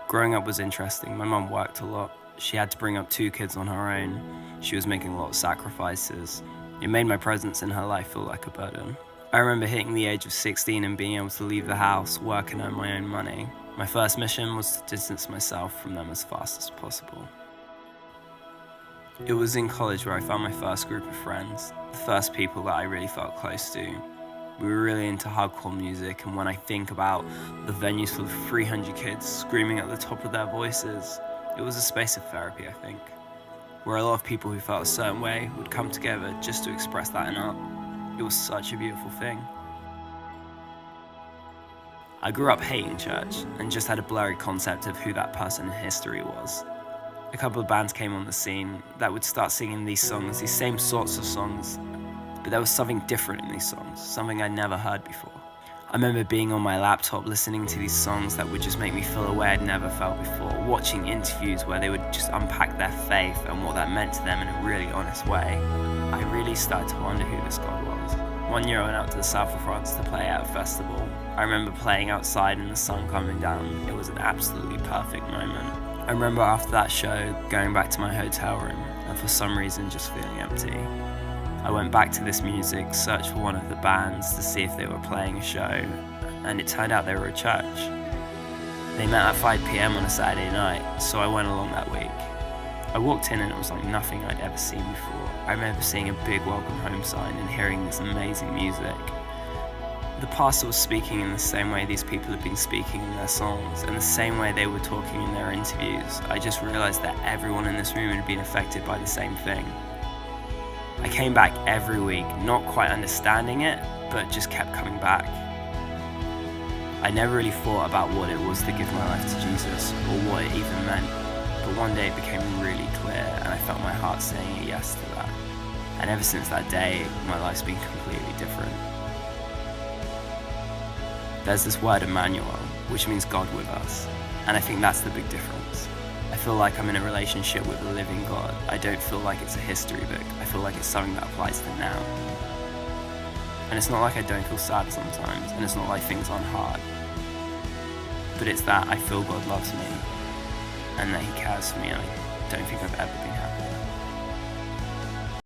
Growing up was interesting. My mum worked a lot. She had to bring up 2 kids on her own. She was making a lot of sacrifices. It made my presence in her life feel like a burden. I remember hitting the age of 16 and being able to leave the house, work and earn my own money. My first mission was to distance myself from them as fast as possible. It was in college where I found my first group of friends, the first people that I really felt close to. We were really into hardcore music, and when I think about the venues full of 300 kids screaming at the top of their voices, it was a space of therapy, I think, where a lot of people who felt a certain way would come together just to express that in art. It was such a beautiful thing. I grew up hating church and just had a blurry concept of who that person in history was. A couple of bands came on the scene that would start singing these songs, these same sorts of songs, but there was something different in these songs, something I'd never heard before. I remember being on my laptop listening to these songs that would just make me feel a way I'd never felt before, watching interviews where they would just unpack their faith and what that meant to them in a really honest way. I really started to wonder who this God was. One year I went out to the south of France to play at a festival. I remember playing outside and the sun coming down. It was an absolutely perfect moment. I remember after that show going back to my hotel room and for some reason just feeling empty. I went back to this music, searched for one of the bands to see if they were playing a show, and it turned out they were a church. They met at 5 p.m. on a Saturday night, so I went along that week. I walked in and it was like nothing I'd ever seen before. I remember seeing a big welcome home sign and hearing this amazing music. The pastor was speaking in the same way these people had been speaking in their songs, and the same way they were talking in their interviews. I just realized that everyone in this room had been affected by the same thing. I came back every week, not quite understanding it, but just kept coming back. I never really thought about what it was to give my life to Jesus, or what it even meant, but one day it became really clear, and I felt my heart saying a yes to that. And ever since that day, my life's been completely different. There's this word Emmanuel, which means God with us, and I think that's the big difference. I feel like I'm in a relationship with a living God. I don't feel like it's a history book. I feel like it's something that applies to now. And it's not like I don't feel sad sometimes, and it's not like things aren't hard. But it's that I feel God loves me, and that He cares for me, and I don't think I've ever been happier.